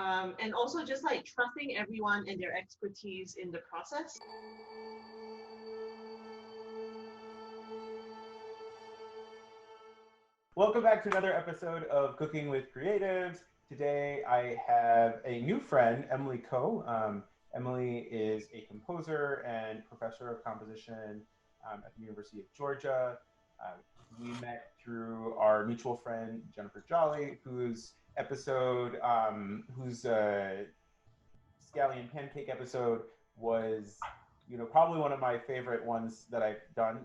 and also just like trusting everyone and their expertise in the process. Welcome back to another episode of Cooking with Creatives. Today I have a new friend, Emily Koh. Emily is a composer and professor of composition at the University of Georgia. Uh, we met through our mutual friend, Jennifer Jolly, whose scallion pancake episode was, probably one of my favorite ones that I've done.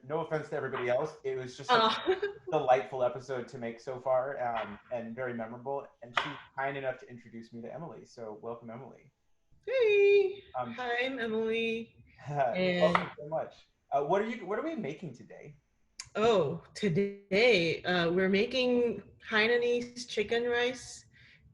No offense to everybody else. It was just such Uh, a delightful episode to make so far, and very memorable. And she's kind enough to introduce me to Emily. So welcome, Emily. hey, Um, hi, I'm Emily. And welcome so much. What are we making today? today we're making Hainanese Chicken Rice,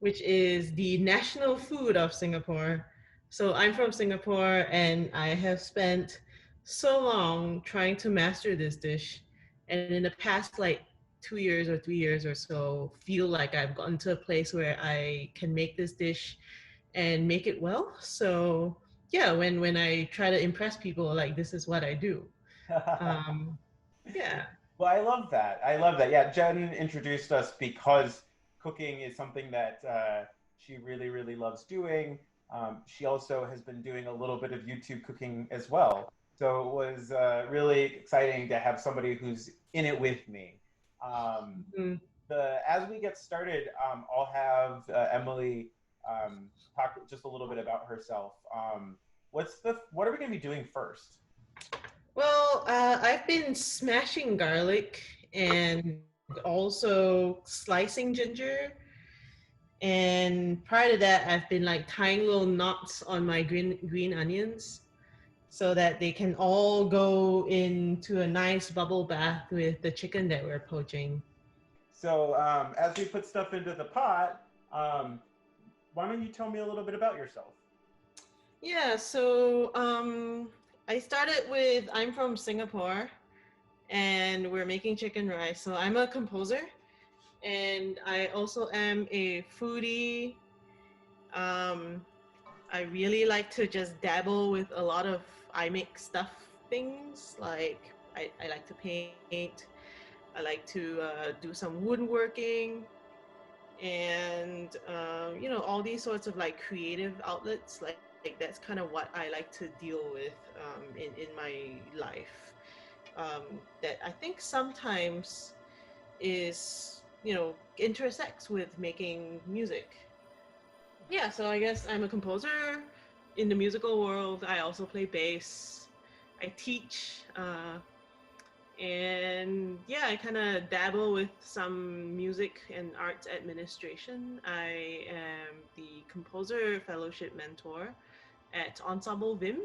which is the national food of Singapore. So I'm from Singapore and I have spent so long trying to master this dish. And in the past, like 2 years or 3 years or so, feel like I've gotten to a place where I can make this dish and make it well. So yeah, when I try to impress people, like this is what I do. Um, yeah. Well, I love that. I love that. Yeah, Jen introduced us because cooking is something that she really, really loves doing. She also has been doing a little bit of YouTube cooking as well. So it was really exciting to have somebody who's in it with me. Um, Mm. as we get started, I'll have Emily talk just a little bit about herself. What are we going to be doing first? Well, I've been smashing garlic and also slicing ginger. And prior to that, I've been like tying little knots on my green onions so that they can all go into a nice bubble bath with the chicken that we're poaching. So as we put stuff into the pot, um, why don't you tell me a little bit about yourself? Yeah, so I started with I'm from Singapore and we're making chicken rice. So I'm a composer and I also am a foodie. Um, I really like to just dabble with a lot of I make stuff things. Like I like to paint. I like to do some woodworking, and all these sorts of like creative outlets. Like that's kind of what I like to deal with in my life. That I think sometimes is intersects with making music. Yeah, so I guess I'm a composer in the musical world. I also play bass. I teach, and yeah, I kind of dabble with some music and arts administration. I am the composer fellowship mentor at Ensemble Vim.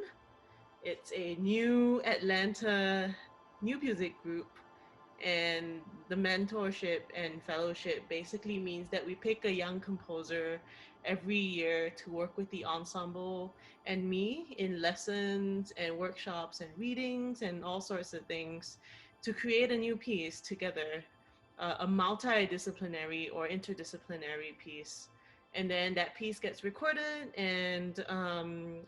It's a new Atlanta new music group, and the mentorship and fellowship basically means that we pick a young composer every year to work with the ensemble and me in lessons and workshops and readings and all sorts of things to create a new piece together, a multidisciplinary or interdisciplinary piece. And then that piece gets recorded and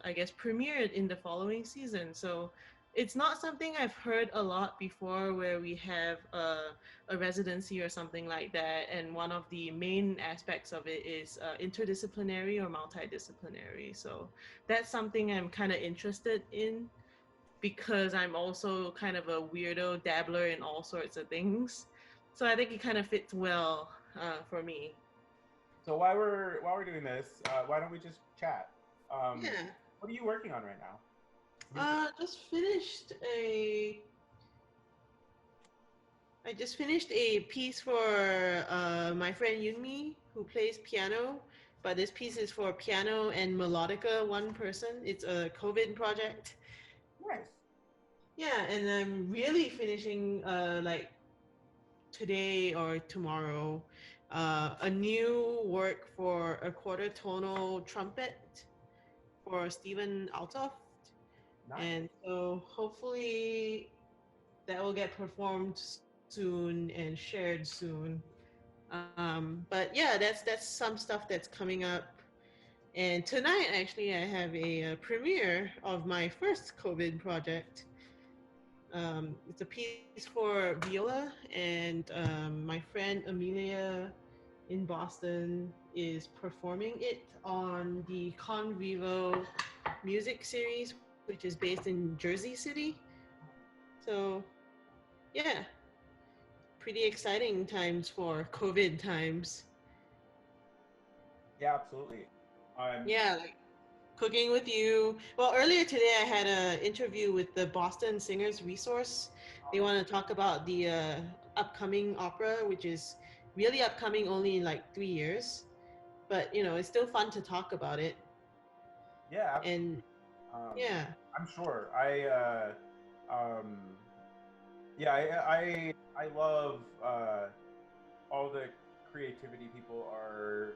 I guess premiered in the following season. So it's not something I've heard a lot before where we have a residency or something like that. And one of the main aspects of it is interdisciplinary or multidisciplinary. So that's something I'm kind of interested in because I'm also kind of a weirdo dabbler in all sorts of things. So I think it kind of fits well for me. So while we're doing this, why don't we just chat? Um, Yeah. what are you working on right now? Music. Just finished a I just finished a piece for my friend Yunmi, who plays piano. But this piece is for piano and melodica, one person. It's a COVID project. Nice. Yeah, and I'm really finishing like today or tomorrow a new work for a quarter tonal trumpet for Stephen Altoft. Nice. And so hopefully that will get performed soon and shared soon. But yeah, that's some stuff that's coming up. And tonight, actually, I have a premiere of my first COVID project. It's a piece for viola, and my friend Amelia in Boston is performing it on the Con Vivo music series, which is based in Jersey City. So, yeah, pretty exciting times for COVID times. Yeah, absolutely. Yeah, like cooking with you. Well, earlier today I had an interview with the Boston Singers Resource. They want to talk about the upcoming opera, which is really upcoming only in like 3 years. But it's still fun to talk about it. Yeah, And absolutely. Um, yeah, I'm sure. Um, yeah, I love all the creativity people are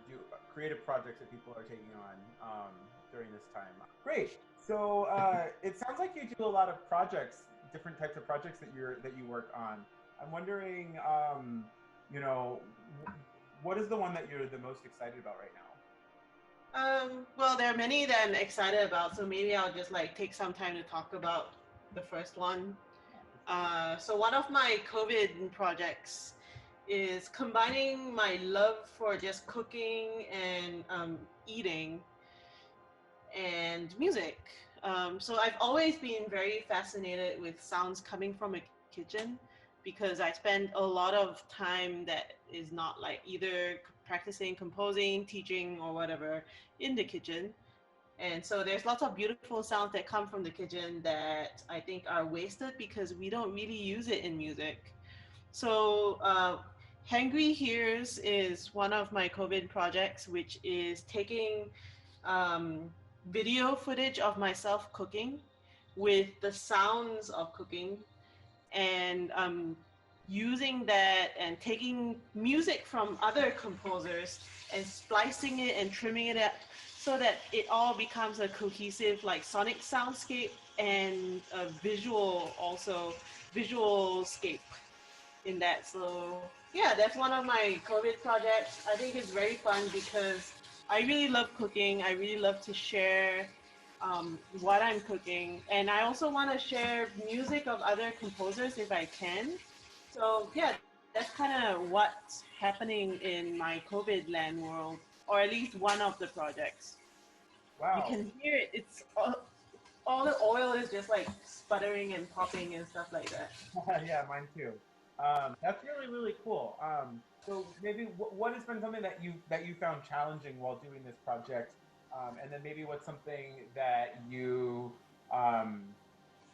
do creative projects that people are taking on during this time. Great. So it sounds like you do a lot of projects, different types of projects that you work on. I'm wondering, you know, what is the one that you're the most excited about right now? well, there are many that I'm excited about, so maybe I'll just like take some time to talk about the first one. So one of my COVID projects is combining my love for just cooking and eating and music. So I've always been very fascinated with sounds coming from a kitchen because I spend a lot of time that is not like either practicing, composing, teaching, or whatever in the kitchen. And so there's lots of beautiful sounds that come from the kitchen that I think are wasted because we don't really use it in music. So, Hangry Hears is one of my COVID projects, which is taking um, video footage of myself cooking with the sounds of cooking and using that and taking music from other composers and splicing it and trimming it up so that it all becomes a cohesive like sonic soundscape and a visual scape in that. So yeah, that's one of my COVID projects. I think it's very fun because I really love cooking. I really love to share what I'm cooking, and I also want to share music of other composers if I can. So yeah, that's kind of what's happening in my COVID land world, or at least one of the projects. You Wow. can hear it. It's all the oil is just like sputtering and popping and stuff like that. Yeah, mine too. That's really really cool. So maybe what has been something that you found challenging while doing this project, and then maybe what's something um,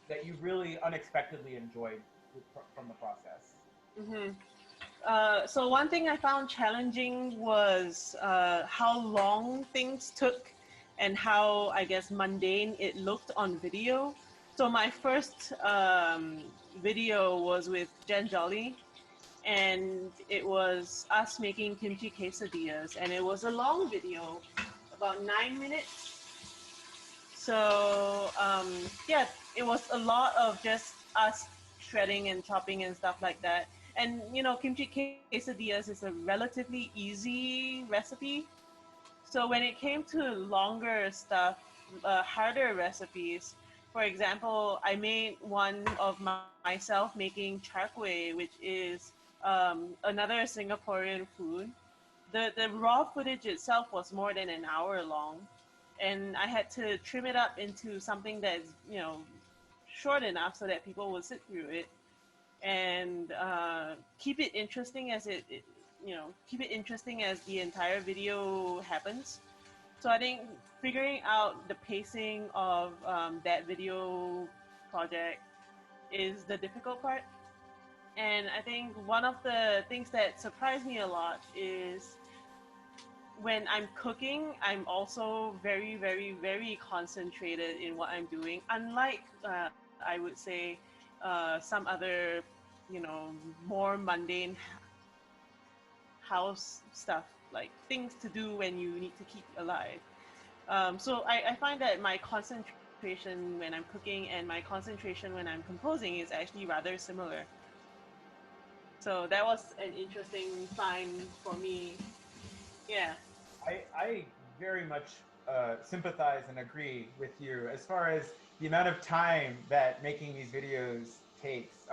that you really unexpectedly enjoyed from the process? Mm-hmm. So one thing I found challenging was how long things took and how, I guess, mundane it looked on video. So my first video was with Jen Jolly, and it was us making kimchi quesadillas, and it was a long video, about 9 minutes. So yeah, it was a lot of just us shredding and chopping and stuff like that. And kimchi quesadillas is a relatively easy recipe. So when it came to longer stuff, harder recipes, for example, I made one of myself making char kway, which is another Singaporean food. The raw footage itself was more than an hour long, and I had to trim it up into something that's short enough so that people would sit through it and keep it interesting as keep it interesting as the entire video happens. So I think figuring out the pacing of that video project is the difficult part. And I think one of the things that surprised me a lot is when I'm cooking, I'm also very, very, very concentrated in what I'm doing. Unlike, I would say, some other, more mundane house stuff, like things to do when you need to keep alive. So I find that my concentration when I'm cooking and my concentration when I'm composing is actually rather similar. So that was an interesting find for me. Yeah. I very much sympathize and agree with you as far as the amount of time that making these videos takes,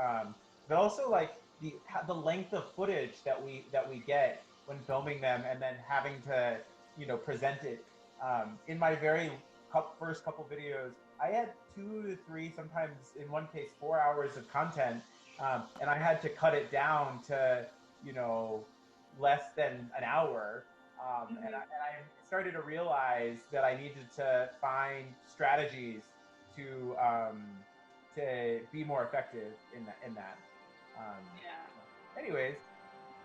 but also like the length of footage that we get when filming them, and then having to present it. In my very first couple videos, I had 2 to 3, sometimes in one case 4 hours of content, and I had to cut it down to less than an hour. And I started to realize that I needed to find strategies to be more effective in that. Um, Yeah. Anyways,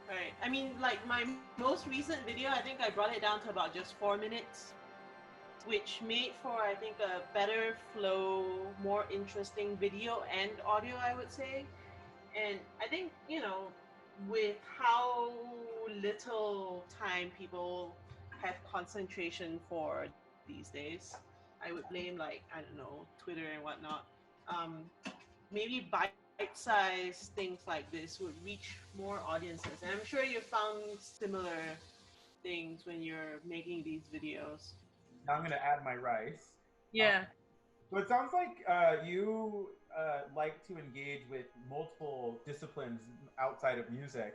Right. I mean, like my most recent video, I think I brought it down to about just 4 minutes, which made for, I think, a better flow, more interesting video and audio, I would say. And I think, with how little time people have concentration for these days, I would blame, like, I don't know, Twitter and whatnot. Um, Maybe bite-sized things like this would reach more audiences. And I'm sure you found similar things when you're making these videos. now I'm going to add my rice. Um, Yeah. so it sounds like you like to engage with multiple disciplines outside of music.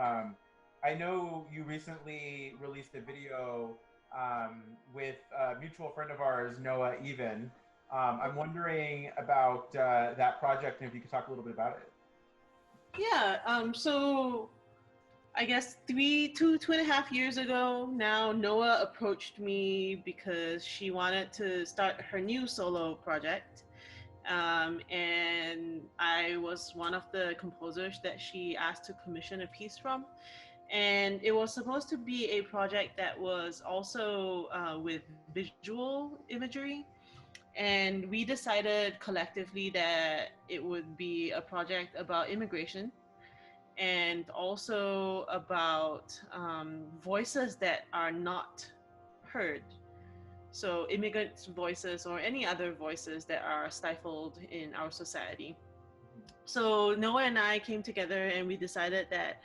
Um, I know you recently released a video with a mutual friend of ours, Noah Even. I'm wondering about that project and if you could talk a little bit about it. Yeah. So I guess 2.5 years ago now, Noah approached me because she wanted to start her new solo project. And I was one of the composers that she asked to commission a piece from. And it was supposed to be a project that was also with visual imagery. And we decided collectively that it would be a project about immigration and also about voices that are not heard. So, immigrant voices or any other voices that are stifled in our society. So, Noah and I came together and we decided that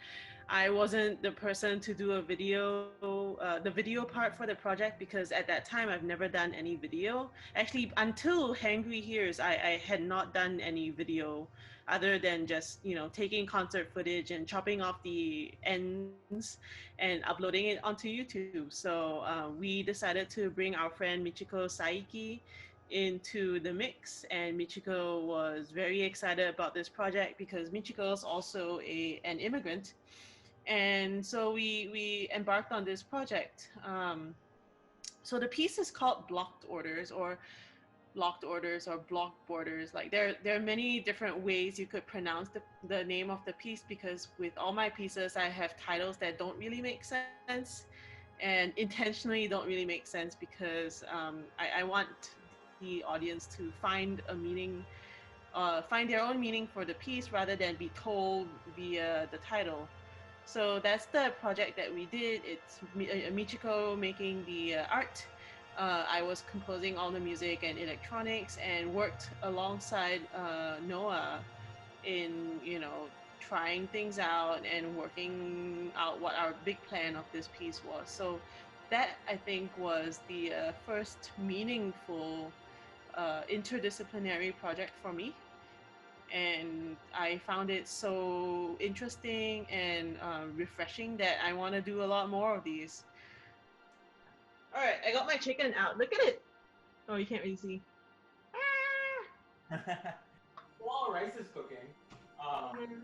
I wasn't the person to do the video part for the project, because at that time I've never done any video. Actually, until Hangry Hears, I had not done any video other than just, taking concert footage and chopping off the ends and uploading it onto YouTube. So we decided to bring our friend Michiko Saiki into the mix, and Michiko was very excited about this project because Michiko is also an immigrant, and so we embarked on this project. So the piece is called blocked orders or block borders. Like there are many different ways you could pronounce the name of the piece, because with all my pieces I have titles that don't really make sense and intentionally don't really make sense because I want the audience to find a meaning, find their own meaning for the piece rather than be told via the title. So that's the project that we did. It's Michiko making the art. I was composing all the music and electronics and worked alongside Noah in, trying things out and working out what our big plan of this piece was. So that, I think, was the first meaningful interdisciplinary project for me, and I found it so interesting and refreshing that I want to do a lot more of these. All right, I got my chicken out. Look at it. Oh, you can't really see. While rice is cooking, um, Mm-hmm.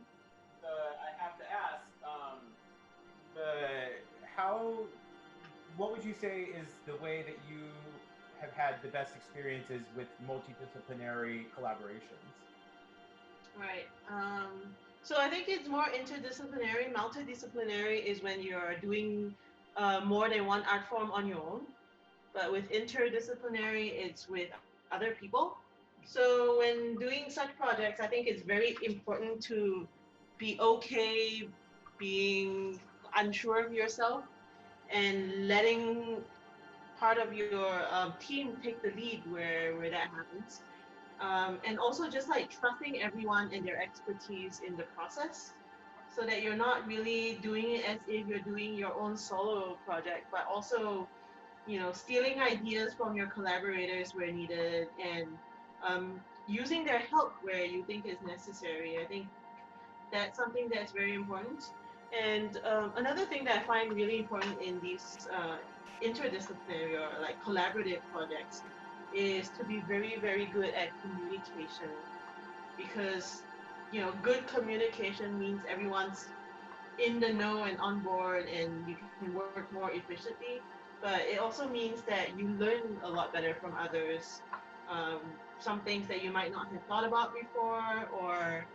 I have to ask, the how what would you say is the way that you have had the best experiences with multidisciplinary collaborations? Right. So I think it's more interdisciplinary. Multidisciplinary is when you're doing more than one art form on your own. But with interdisciplinary, it's with other people. So when doing such projects, I think it's very important to be okay being unsure of yourself and letting part of your team take the lead where that happens. And also just like trusting everyone and their expertise in the process, so that you're not really doing it as if you're doing your own solo project, but also stealing ideas from your collaborators where needed, and using their help where you think is necessary. I think that's something that's very important. And another thing that I find really important in these interdisciplinary or like collaborative projects is to be very, very good at communication, because good communication means everyone's in the know and on board, and you can work more efficiently. But it also means that you learn a lot better from others. Um, some things that you might not have thought about before, or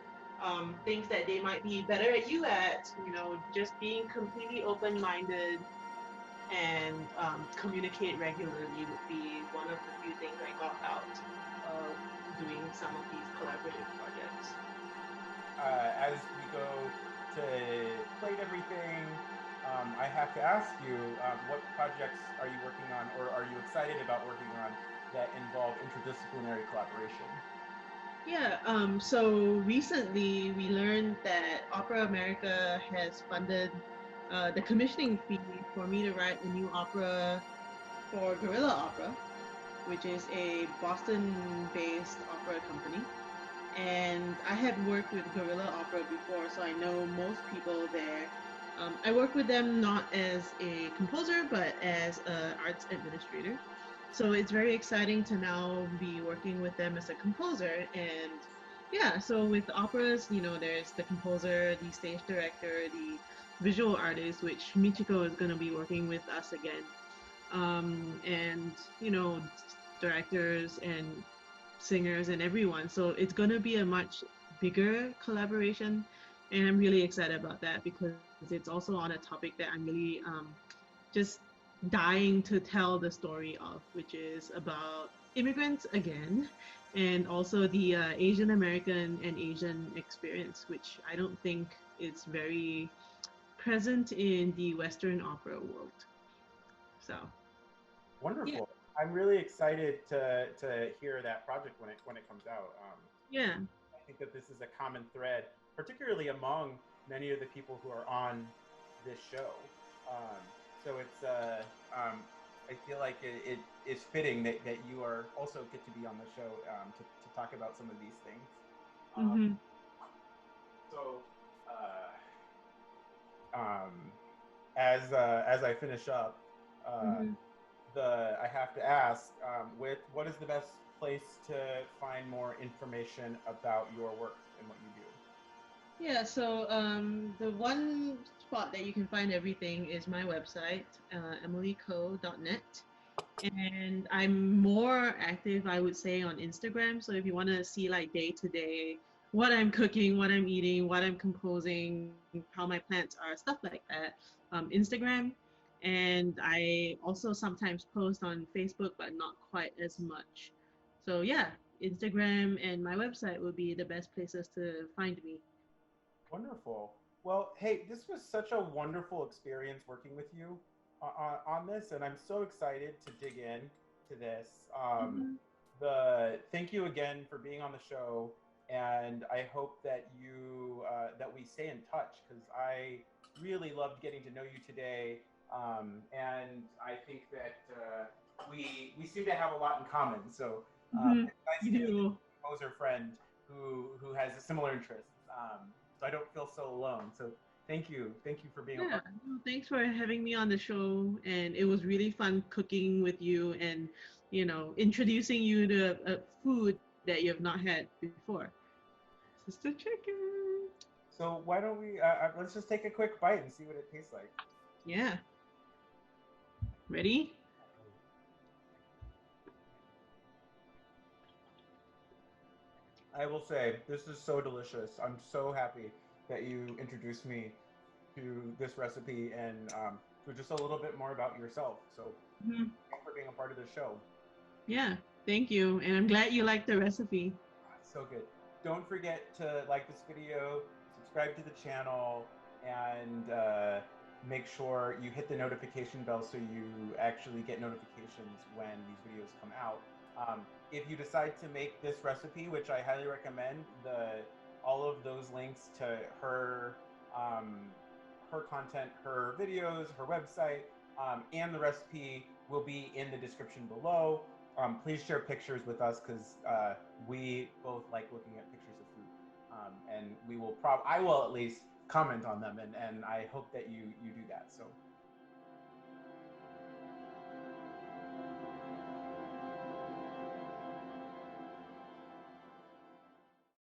things that they might be better at you at. Just being completely open-minded and communicate regularly would be one of the few things I got out of doing some of these collaborative projects. As we go to plate everything, I have to ask you, what projects are you working on, or are you excited about working on, that involve interdisciplinary collaboration? Yeah, so recently we learned that Opera America has funded the commissioning fee for me to write a new opera for Gorilla Opera, which is a Boston-based opera company. And I had worked with Gorilla Opera before, so I know most people there. I work with them not as a composer, but as an arts administrator. So it's very exciting to now be working with them as a composer. And yeah, so with operas, there's the composer, the stage director, the visual artist, which Michiko is going to be working with us again. And, directors and singers and everyone. So it's going to be a much bigger collaboration. And I'm really excited about that because it's also on a topic that I'm really just dying to tell the story of, which is about immigrants again, and also the Asian American and Asian experience, which I don't think is very present in the Western opera world. So, yeah, Wonderful. I'm really excited to hear that project when it comes out. yeah. I think that this is a common thread, particularly among many of the people who are on this show. Um, so I feel like it is fitting that you are also get to be on the show, to talk about some of these things. Um, Mm-hmm. so um, as I finish up, uh, Mm-hmm. I have to ask, with what is the best place to find more information about your work and what you do? Yeah, so the one spot that you can find everything is my website, emilykoh.net. And I'm more active, I would say, on Instagram. So if you want to see like day to day what I'm cooking, what I'm eating, what I'm composing, how my plants are, stuff like that, Instagram. And I also sometimes post on Facebook, but not quite as much. So yeah, Instagram and my website would be the best places to find me. Wonderful. Well, hey, this was such a wonderful experience working with you on this, and I'm so excited to dig in to this. Mhm. Thank you again for being on the show, and I hope that that we stay in touch, because I really loved getting to know you today, and I think that we seem to have a lot in common. So Mhm. it's nice You to meet do. a composer friend who has a similar interests. So I don't feel so alone. So thank you for being a Yeah, part. no, thanks for having me on the show. And it was really fun cooking with you and, introducing you to a food that you have not had before. Sister chicken. So why don't we let's just take a quick bite and see what it tastes like. Yeah. Ready? I will say this is so delicious. I'm so happy that you introduced me to this recipe, and to just a little bit more about yourself. So Mhm. thanks for being a part of the show. Yeah, thank you. And I'm glad you liked the recipe. So good. Don't forget to like this video, subscribe to the channel, and make sure you hit the notification bell so you actually get notifications when these videos come out. If you decide to make this recipe, which I highly recommend, all of those links to her content, her videos, her website, and the recipe will be in the description below. Please share pictures with us because we both like looking at pictures of food, and we will I will at least comment on them, and I hope that you do that. So